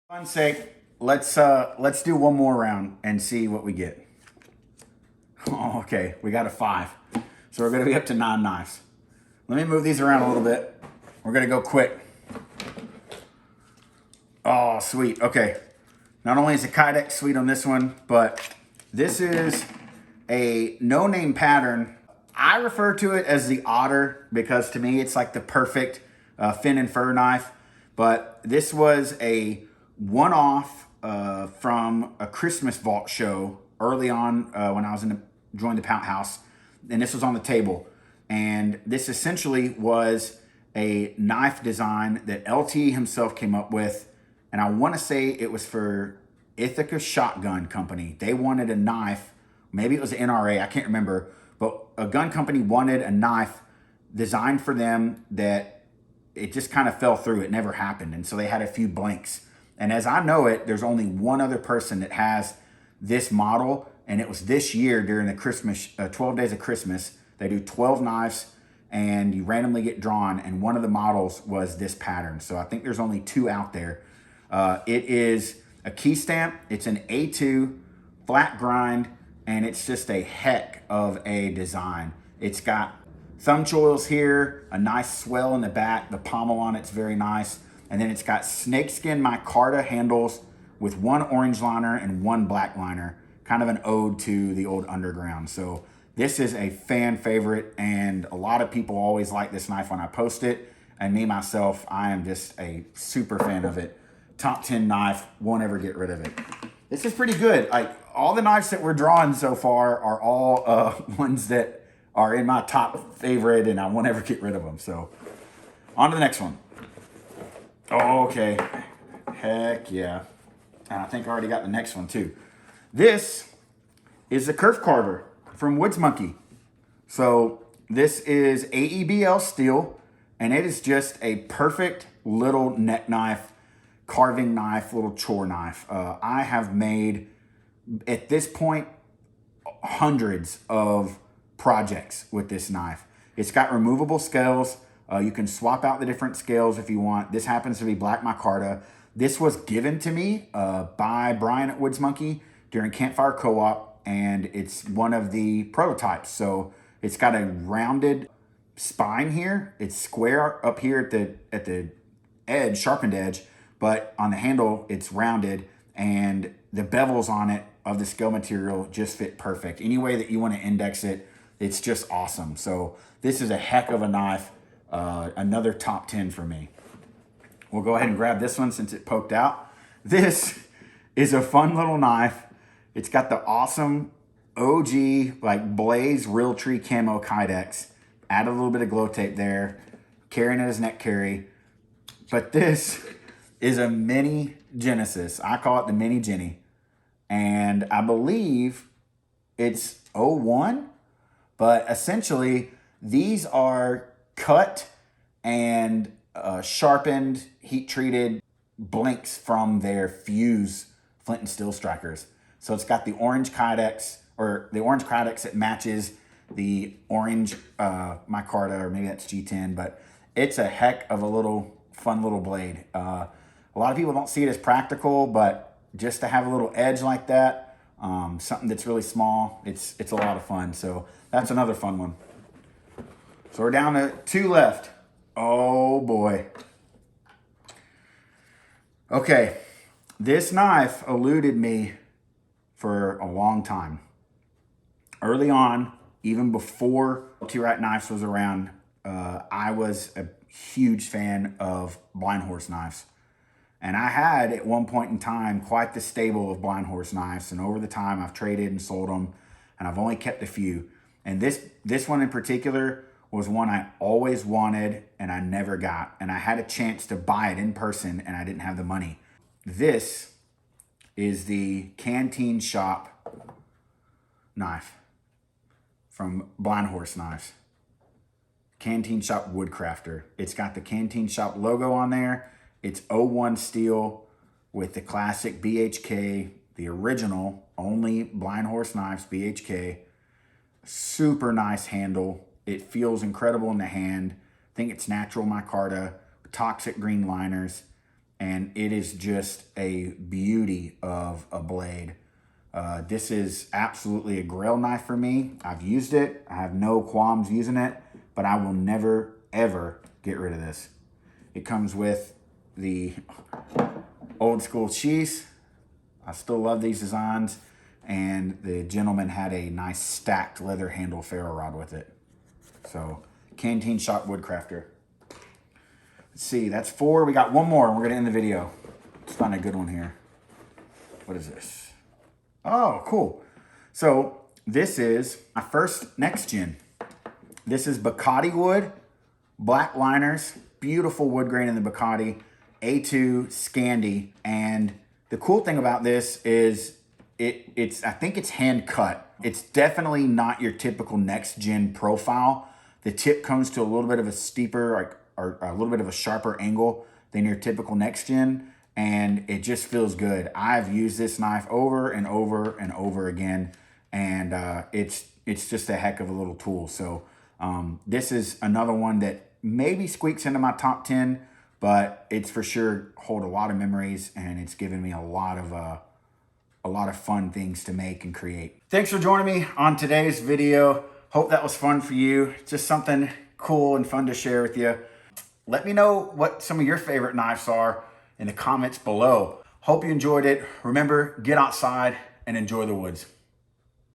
Fun's sake, let's do one more round and see what we get. Oh, okay, we got a 5. So we're gonna be up to 9 knives. Let me move these around a little bit. We're gonna go quick. Oh, sweet, okay. Not only is the Kydex sweet on this one, but this is a no-name pattern. I refer to it as the Otter because to me it's like the perfect fin and fur knife. But this was a one-off from a Christmas vault show early on when I was joined the Pout House, and this was on the table. And this essentially was a knife design that LT himself came up with, and I want to say it was for Ithaca Shotgun Company. They wanted a knife, maybe it was NRA, I can't remember, but a gun company wanted a knife designed for them that it just kind of fell through. It never happened. And so they had a few blanks. And as I know it, there's only one other person that has this model. And it was this year during the Christmas, 12 days of Christmas. They do 12 knives and you randomly get drawn. And one of the models was this pattern. So I think there's only 2 out there. It is a key stamp. It's an A2 flat grind. And it's just a heck of a design. It's got thumb choils here, a nice swell in the back. The pommel on it's very nice. And then it's got snakeskin micarta handles with 1 orange liner and 1 black liner. Kind of an ode to the old underground. So this is a fan favorite and a lot of people always like this knife when I post it. And me, myself, I am just a super fan of it. Top 10 knife, won't ever get rid of it. This is pretty good. Like all the knives that we're drawing so far are all ones that are in my top favorite and I won't ever get rid of them. So on to the next one. Oh, okay. Heck yeah. And I think I already got the next one too. This is the Kerf Carver from Woods Monkey. So this is AEBL steel and it is just a perfect little neck knife, carving knife, little chore knife. I have made, at this point, hundreds of projects with this knife. It's got removable scales. You can swap out the different scales if you want. This happens to be black micarta. This was given to me by Brian at Woods Monkey during Campfire Co-op, and it's one of the prototypes. So it's got a rounded spine here. It's square up here at the edge, sharpened edge, but on the handle it's rounded, and the bevels on it of the scale material just fit perfect. Any way that you want to index it, it's just awesome. So this is a heck of a knife. Another top 10 for me. We'll go ahead and grab this one since it poked out. This is a fun little knife. It's got the awesome OG like Blaze Realtree camo Kydex. Add a little bit of glow tape there. Carrying it as neck carry. But this is a mini Genesis. I call it the mini Jenny. And I believe it's 01. But essentially, these are cut and sharpened, heat-treated blinks from their Fuse flint and steel strikers. So it's got the orange Kydex, or the orange Kydex that matches the orange micarta, or maybe that's G10, but it's a heck of a little fun little blade. A lot of people don't see it as practical, but just to have a little edge like that, something that's really small, it's a lot of fun. So that's another fun one. So we're down to 2 left. Oh boy. Okay, this knife eluded me for a long time. Early on, even before T-Rat Knives was around, I was a huge fan of blind horse knives. And I had, at one point in time, quite the stable of blind horse knives. And over the time, I've traded and sold them, and I've only kept a few. And this one in particular was one I always wanted and I never got. And I had a chance to buy it in person and I didn't have the money. This is the Canteen Shop knife from Blind Horse Knives. Canteen Shop Woodcrafter. It's got the Canteen Shop logo on there. It's 01 steel with the classic BHK, the original, only Blind Horse Knives BHK. Super nice handle. It feels incredible in the hand. I think it's natural micarta, toxic green liners. and it is just a beauty of a blade. This is absolutely a grill knife for me. I've used it. I have no qualms using it, but I will never, ever get rid of this. It comes with the old school cheese. I still love these designs. And the gentleman had a nice stacked leather handle ferro rod with it. So, Canteen Shop Woodcrafter. Let's see, that's 4. We got one more and we're gonna end the video. Let's find a good one here. What is this? Oh, cool. So, this is my first Nextg. This is Bacardi wood, black liners, beautiful wood grain in the Bacardi, A2 Scandi. And the cool thing about this is I think it's hand cut. It's definitely not your typical Nextg profile. The tip comes to a little bit of a steeper, or a little bit of a sharper angle than your typical Nextg, and it just feels good. I've used this knife over and over and over again, and it's just a heck of a little tool. So this is another one that maybe squeaks into my top 10, but it's for sure hold a lot of memories, and it's given me a lot of fun things to make and create. Thanks for joining me on today's video. Hope that was fun for you. Just something cool and fun to share with you. Let me know what some of your favorite knives are in the comments below. Hope you enjoyed it. Remember, get outside and enjoy the woods.